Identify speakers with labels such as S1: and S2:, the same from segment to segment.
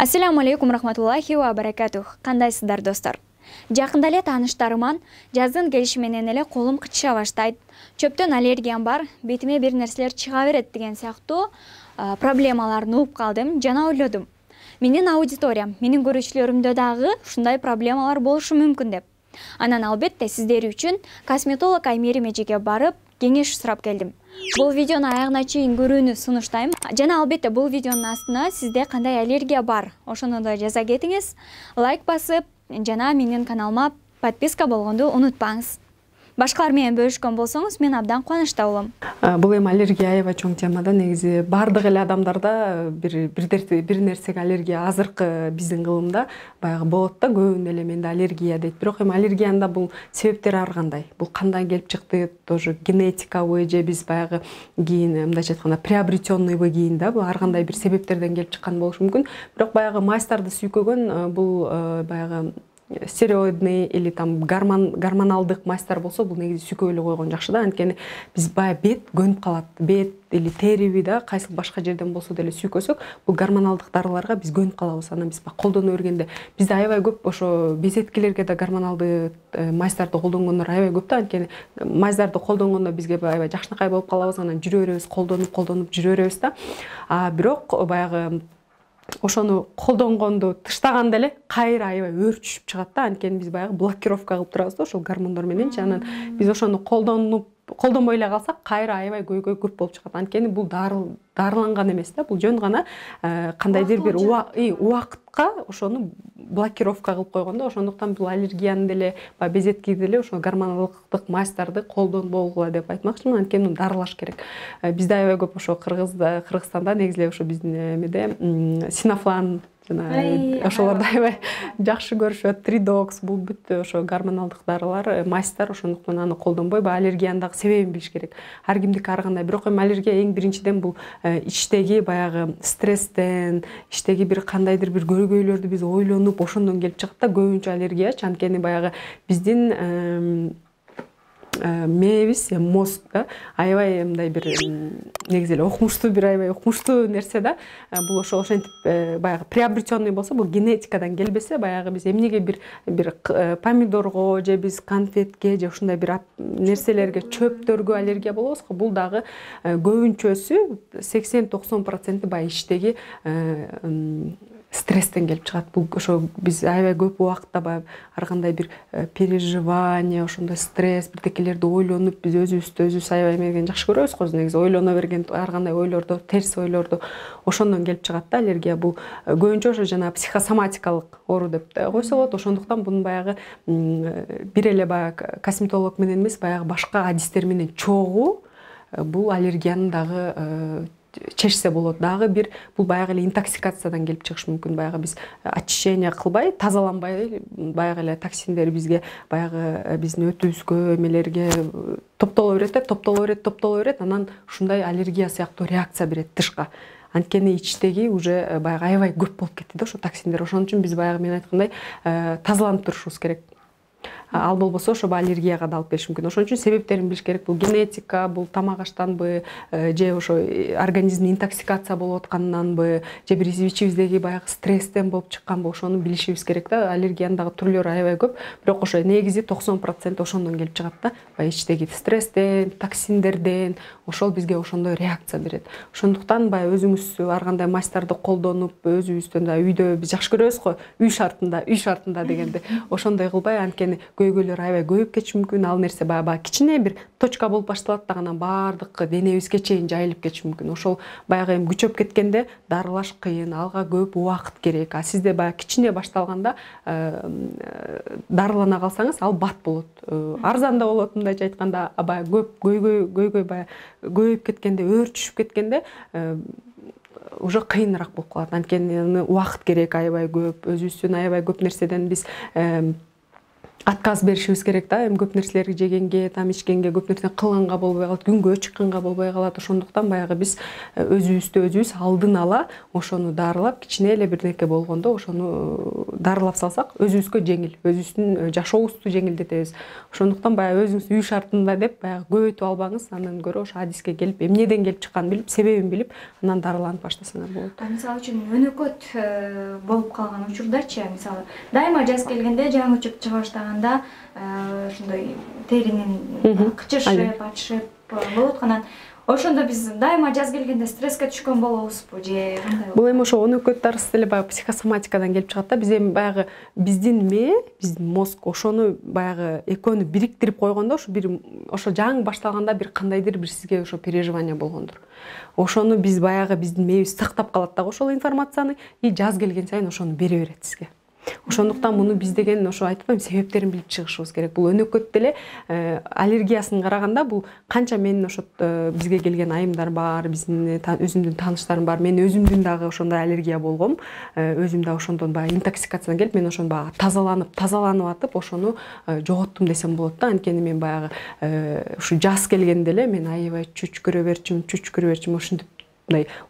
S1: Ассаламу алейкум рахматуллахи ва баракатух. Кандайсыздар достор? Жакында эле тааныштарыман жаздын келиши менен эле колум кычыша баштайт. Чөптөн аллергиям бар, бетиме бир нерселер чыга берет деген сыяктуу проблемаларды угуп калдым жана ойлодум. Менин аудиториям, менин көрүүчүлөрүмдө дагы ушундай проблемалар болушу мүмкүн деп. Анан албетте сиздер үчүн косметолог Аймерим эжеге барып кеңеш сурап келдим. Бул видеону аягына чейин көрүүнү сунуштайм. Жана албетте бул видеонун астына сизде кандай аллергия бар, ошону да жаза кетиңиз. Лайк басып, жана менин каналыма подписка болгонду унутпаңыз. Башкалар менен бөлүшкөн болсоңуз, мен абдан кубанычта болом.
S2: Бул эми аллергия аябай чоң темада. Негизи бардык эле адамдарда бир нерсеге аллергия азыркы биздин кылымда баягы болот да, көбүнө эле менде аллергия дейт. Бирок эми аллергиянын бул себептери ар кандай. Бул кандан келип чыкты, тоже генетикабы же биз баягы кийин мындайча айтканда приобретенныйбы кийин да, бул ар кандай бир себептерден келип чыккан болушу мүмкүн. Бирок баягы майстарды сүйкөгөн бул баягы стероидный или там гормоналдык майстар болсо, бул негизи сүйкөй эле койгон жакшы да. Анткени биз бая бет көнүп калат. Бет или териби да кайсыл башка жерден болсо деле сүйкөсөк, бул гормоналдык дарыларга биз көнүп калабыз. Анан биз колдоно бергенде бизде аябай көп ошо безеткилерге да гормоналдык майстарды колдонгондор аябай көп да. Анткени майстарды колдонгондо бизге аябай жакшынакай болуп калабыз, анан жүрө беребиз, колдонуп жүрө беребиз да. Бирок баягы ошону колдонгонду тыштаганда эле кайра аябай өөрчүшүп чыгат да. Анткени биз баягы блокировка кылып турабыз да ошол гормондор мененчи. Анан биз ошону колдонбой эле калсак кайра аябай көйгөй көп болуп чыгат. Анткени бул дарыланган эмес да, бул жөн гана кандайдыр бир убакытка ошону блокировка кылып койгон да. Ошондуктан бул аллергиянын деле безеткиди деле ошо гормоналдык майстарды колдонбогула деп айтмакчымын. Анткени муну дарылаш керек. Бизде аябай көп ошо Кыргызстанда негизи эле ошо биздин эмеде Синофлан жана ошолорду аябай жакшы көрүшөт. Тридокс, бул бүт ошо гормоналдык дарылар, майстар. Ошондуктан аны колдонбой, аллергиянын дагы себебин билиш керек. Ар кимдики ар кандай. Бирок эми аллергия эң биринчиден бул ичтеги баягы стресстен, ичтеги бир кандайдыр бир көргөйлөрдү биз ойлонуп ошондон келип чыгат да. Көбүнчө аллергиячы. Анткени баягы биздин мээбиз, мозг да, аябай мындай бир негизи эле аябай окумуштуу нерсе да. Бул ошентип баягы приобретенный болсо, бул генетикадан келбесе, баягы биз эмнеге бир помидорго же биз конфетке же ушундай бир нерселерге, чөптөргө аллергия болобуз го, бул дагы көбүнчөсү 80-90% баягы ичтеги стресстен келип чыгат. Бул ошо биз аябай көп убакытта баягы ар кандай бир переживание, ошондой стресс, бирдекелерди ойлонуп, биз өзүбүз аябай эмеген жакшы көрөбүз го. Негизи ойлоно берген ар кандай ойлорду, терс ойлорду ошондон келип чыгат да аллергия. Бул көбүнчө ошо жана психосоматикалык оору деп койсо болот. Ошондуктан бунун баягы бир эле баягы косметолог менен эмес, баягы башка адистер менен чогуу бул аллергиянын дагы чечсе болот. Дагы бир бул баягы эле интоксикациядан келип чыгышы мүмкүн. Баягы биз очищение кылбай, тазаланбай, баягы эле токсиндер бизге баягы биздин өтүбүзгө, эмелерге топтоло берет, анан ушундай аллергия сыяктуу реакция берет тышка. Анткени ичтеги уже баягы аябай көп болуп кетти да ошо токсиндер. Ошон үчүн биз баягы мен айткандай тазаланып турушубуз керек. Ал болбосо ошо аллергияга да алып келиши мүмкүн. Ошон үчүн себептерин билиш керек. Бул генетика, бул тамак аштанбы, же ошо организмде интоксикация болуп атканданбы, же бир ичибиздеги баягы стресстен болуп чыкканбы, ошону билишибиз керек да. Аллергиянын дагы түрлөрү аябай көп. Бирок ошо негизи 90% ошондон келип чыгат да. Ичтеги стресстен, токсиндерден, ошол бизге ошондой реакция берет. Ошондуктан баягы өзүңүз ар кандай майстарды колдонуп, өзүбүздөн да үйдө биз жакшы көрөбүз го, үй шартында дегенде. Ошондой кылбай, анткени көйгөйлөр аябай көбөйүп кетиши мүмкүн. Ал нерсе баягы кичине бир точка болуп башталат да, анан баардык денебизге чейин жайылып кетиши мүмкүн. Ошол баягы эми күчөп кеткенде дарылаш кыйын, алга көп убакыт керек. Сизде баягы кичине башталганда дарылана калсаңыз, ал бат болот. Арзан да болот, мындайча айтканда, баягы көп көйгөй баягы көбөйүп кеткенде, өөрчүшүп кеткенде уже кыйыныраак болуп калат. Анткени убакыт керек аябай көп, өзүбүздөн аябай көп нерседен биз отказ беришибиз керек да. Эми көп нерселерди жегенге, там ичкенге, көп нерсе кылганга болбой калат, күнгө чыкканга болбой калат. Ошондуктан баягы биз өзүбүз алдын ала ошону дарылап, кичине эле бир нерсе болгондо ошону дарылап салсак өзүбүзгө жеңил, өзүбүздүн жашообузду жеңилдетебиз. Ошондуктан баягы өзүңүз үй шартында деп баягы көбөйтүп албаңыз, андан көрө ошо адиске келип, эмнеден келип чыкканын билип, себебин билип, анан дарыланып баштасаңар болот.
S1: Мисалы үчүн өнөкөт болуп калган учурдачы, мисалы дайыма жаз келгенде жаңы чөп чыга баштаганда ошондой теринин кычышып, ачышып болуп аткандан ошондо биз дайыма жаз келгенде стресске түшкөн болобузбу же кандай?
S2: Бул эми ошо өнөкөт дарысы деле баягы психосоматикадан келип чыгат да. Биз эми баягы биздин мээ, биздин мозг ошону баягы экөөнү бириктирип койгондо, ошо бир ошо жаңы башталганда бир кандайдыр бир сизге ошо переживание болгондур. Ошону биз баягы биздин мээбиз сактап калат дагы ошол информацияны и жаз келген сайын ошону бере берет сизге. Ошондуктан муну биз деген ошо айтып атпаймынбы, себептерин билип чыгышыбыз керек. Бул өнөкөт деле аллергиясын караганда бул канча менин ошо бизге келген айымдар бар, биздин өзүмдүн тааныштарым бар. Мен өзүмдүн дагы ошондой аллергия болгом. Өзүм да ошондон баягы интоксикациядан келип, мен ошону баягы тазаланып атып, ошону жоготтум десем болот да. Анткени мен баягы ушу жаз келгенде эле мен аябай чүчкүрө берчүмүн,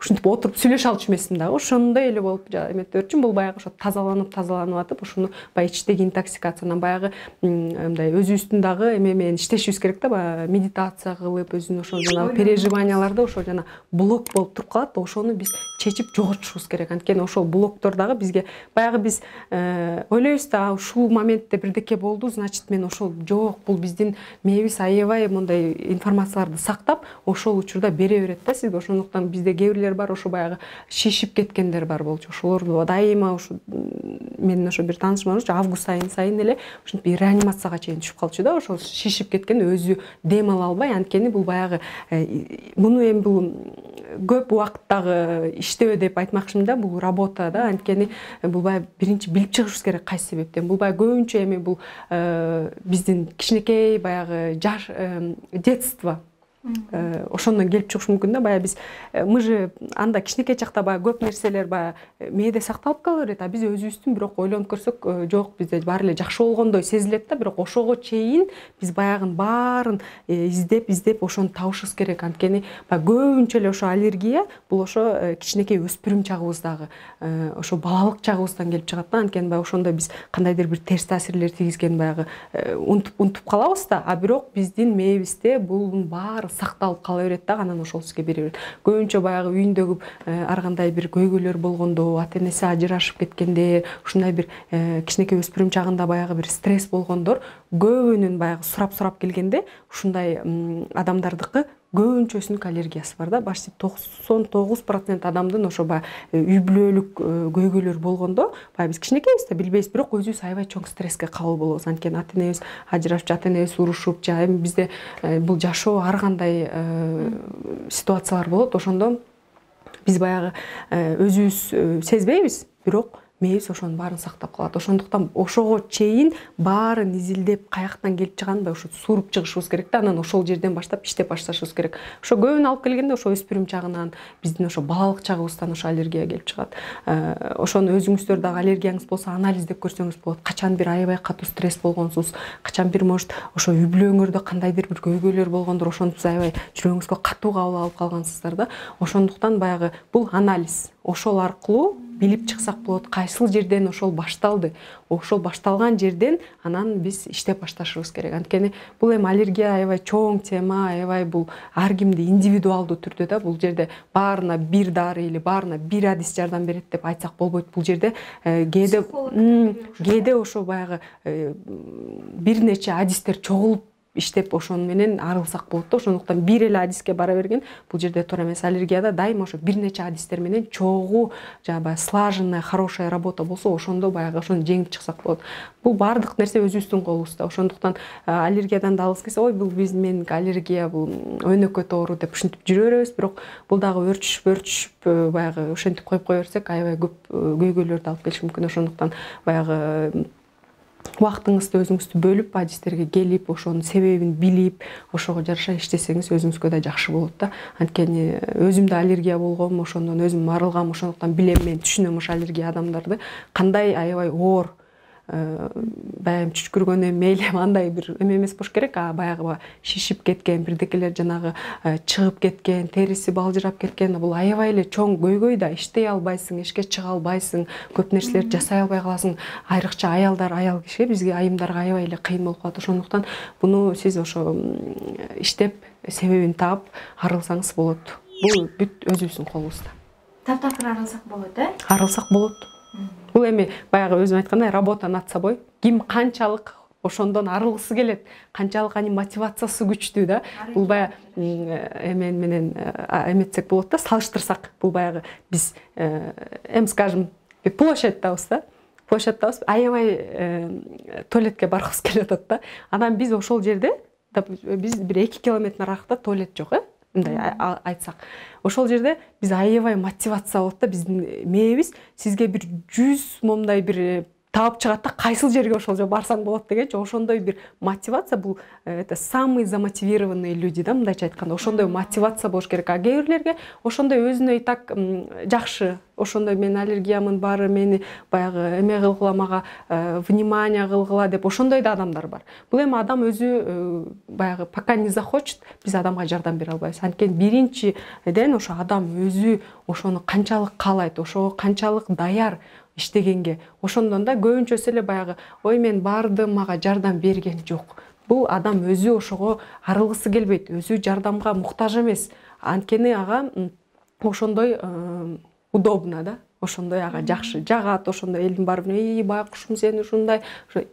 S2: ушинтип отуруп сүйлөшө алчу эмесмин дагы. Ошондой эле болуп эмете берчүмүн. Бул баягы ошо тазаланып атып, ошону баягы ичтеги интоксикациядан баягы мындай өзүбүздүн дагы эме менен иштешибиз керек да, баягы медитация кылып, өзүнүн ошо жанагы переживанияларды ошо жана блок болуп туруп калат, ошону биз чечип жоготушубуз керек. Анткени ошол блоктор дагы бизге баягы биз ойлойбуз да, ушул моментте бирдеке болду, значит мен ошол жок, бул биздин мээбиз аябай мындай информацияларды сактап, ошол учурда бере берет да сизге. Ошондуктан бизде кээ бирлер бар, ошо баягы шишип кеткендер бар болчу. Ошолорду дайыма ошо менин ошо бир таанышым бар, август айын сайын эле ушинтип реанимацияга чейин түшүп калчу да, ошо шишип кеткен, өзү дем ала албай. Анткени бул баягы муну эми бул көп убакыттагы иштөө деп айтмакчымын да, бул работа да. Анткени бул баягы биринчи билип чыгышыбыз керек кайсы себептен. Бул баягы көбүнчө эми бул биздин кичинекей баягы жаш детство ошондон келип чыгышы мүмкүн да. Баягы биз мы же анда кичинекей чакта баягы көп нерселер баягы мээде сакталып кала берет, а биз өзүбүздүн бирок ойлонуп көрсөк жок, бизде баары эле жакшы болгондой сезилет да. Бирок ошого чейин биз баягынын баарын издеп ошону табышыбыз керек. Анткени баягы көбүнчө эле ошо аллергия бул ошо кичинекей өспүрүм чагыбыздагы ошо балалык чагыбыздан келип чыгат да. Анткени баягы ошондо биз кандайдыр бир терс таасирлер тийгизген баягы унутуп калабыз да, а бирок биздин мээбизде булдун баары сакталып кала берет да, анан ошол сизге бере берет. Көбүнчө баягы үйүндөгү ар кандай бир көйгөйлөр болгондо, ата энеси ажырашып кеткендер, ушундай бир кичинекей өспүрүм чагында баягы бир стресс болгондор көбүнүн баягы сурап келгенде ушундай адамдардыкы көбүнчөсүнүн аллергиясы бар да. Почти 99% адамдын ошо баягы үй бүлөлүк көйгөйлөр болгондо баягы биз кичинекейбиз да, билбейбиз, бирок өзүбүз аябай чоң стресске кабыл болобуз. Анткени ата энебиз ажырашып, ата энебиз урушуп, же эми бизде бул жашоо ар кандай ситуациялар болот. Ошондо биз баягы өзүбүз сезбейбиз, бирок мээбиз ошонун баарын сактап калат. Ошондуктан ошого чейин баарын изилдеп, каяктан келип чыганын баягы ошо сууруп чыгышыбыз керек да. Анан ошол жерден баштап иштеп башташыбыз керек. Ошо көбүн алып келгенде ошо өспүрүм чагынан, биздин ошо балалык чагыбыздан ошо аллергия келип чыгат. Ошону өзүңүздөр дагы аллергияңыз болсо анализдеп көрсөңүз болот. Качан бир аябай катуу стресс болгонсуз, качан бир может ошо үй бүлөңөрдө кандайдыр бир көйгөйлөр болгондур, ошону сиз аябай жүрөгүңүзгө катуу кабыл алып калгансыздар да. Ошондуктан баягы бул анализ, ошол аркылуу билип чыксак болот, кайсыл жерден ошол башталды. Ошол башталган жерден анан биз иштеп башташыбыз керек. Анткени бул эми аллергия аябай чоң тема, аябай бул ар кимди индивидуалдуу түрдө да. Бул жерде баарына бир дары или баарына бир адис жардам берет деп айтсак болбойт. Бул жерде кээде ошо баягы бир нече адистер чогулуп иштеп ошону менен арылсак болот да. Ошондуктан бир эле адиске бара берген бул жерде туура эмес. Аллергияда дайыма ошо бир нече адистер менен чогуу жанагы слаженная, хорошая работа болсо, ошондо баягы ошону жеңип чыксак болот. Бул баардык нерсе өзүбүздүн колубузда. Ошондуктан аллергиядан да алгыс келсе, ой бул менин аллергия, бул өнөкөт оору деп ушинтип жүрө беребиз. Бирок бул дагы өрчүшүп баягы ошентип коюп кое берсек, аябай көп көйгөйлөрдү алып келиши мүмкүн. Ошондуктан баягы убактыңызды өзүңүздү бөлүп, адистерге келип, ошонун себебин билип, ошого жараша иштесеңиз өзүңүзгө да жакшы болот да. Анткени өзүм да аллергия болгом, ошондон өзүм арылгам. Ошондуктан билем, мен түшүнөм ошо аллергия адамдарды кандай аябай оор баягы чүчкүргөнү мейли андай бир эме эмес болуш керек, баягы шишип кеткен, бирдекелер жанагы чыгып кеткен, териси балжырап кеткен, бул аябай эле чоң көйгөй да, иштей албайсың, ишке чыга албайсың, көп нерселерди жасай албай каласың. Айрыкча аял кишиге, бизге айымдарга аябай эле кыйын болуп калат. Ошондуктан буну сиз ошо иштеп себебин таап арылсаңыз болот. Бул бүт өзүбүздүн колубузда.
S1: Таптакыр арылсак болот,
S2: Арылсак болот. Бул эми баягы өзүм айткандай работа над собой. Ким канчалык ошондон арылгысы келет, канчалык анын мотивациясы күчтүү да. Бул баягы эмен менен эметсек болот да, салыштырсак. Бул баягы биз скажем, площадьтабыз да. Площадьтабыз аябай туалетке баргыбыз келип атат да. Анан биз ошол жерде биз бир 2 километр аракта туалет жок, мындай айтсак. Ошол жерде биз аябай мотивация болот да, биздин мээбиз сизге бир 100 момундай бир таап чыгат да, кайсыл жерге ошол жерге барсаң болот дегенчи, ошондой бир мотивация. Бул это самые замотивированные люди да, мындайча айтканда. Ошондой мотивация болуш керек. А кээ бирлерге ошондой өзүнө и так жакшы, ошондой мен аллергиямын баары, мени баягы эме кылгыла, мага внимание кылгыла деп ошондой да адамдар бар. Бул эми адам өзү баягы пока не захочет, биз адамга жардам бере албайбыз. Анткени биринчиден ошо адам өзү ошону канчалык каалайт, ошого канчалык даяр иштегенге. Ошондон да көбүнчөсү эле баягы ой мен бардым, мага жардам берген жок. Бул адам өзү ошого арылгысы келбейт, өзү жардамга муктаж эмес. Анткени ага ошондой удобно да, ошондой ага жакшы жагат, ошондой элдин баары байкушум сен ушундай,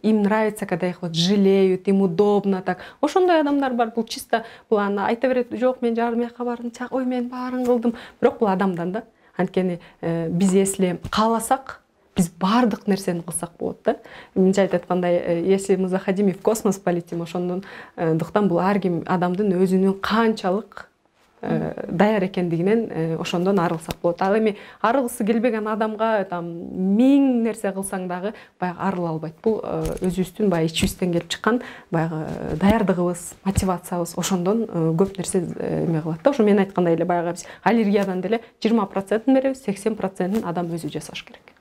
S2: им нравится, когда их вот жалеют, им удобно так. Ошондой адамдар бар. Бул чисто бул аны айта берет, жок мен жарым жака бардым, ой мен баарын кылдым. Бирок бул адамдан да. Анткени биз если кааласак, биз бардык нерсени кылсак болот да. Мынча айткандай, если мы захотим и в космос полетим, ошондуктан бул ар ким адамдын өзүнүн канчалык даяр экендигинен ошондон арылсак болот. Ал эми арылгысы келбеген адамга там 1000 нерсе кылсаң дагы баягы арыла албайт. Бул өзүбүздүн баягы ичибизден келип чыккан баягы даярдыгыбыз, мотивациябыз, ошондон көп нерсе эме кылат да. Ошо мен айткандай эле баягы биз аллергиядан деле 20% беребиз, 80% адам өзү жасаш керек.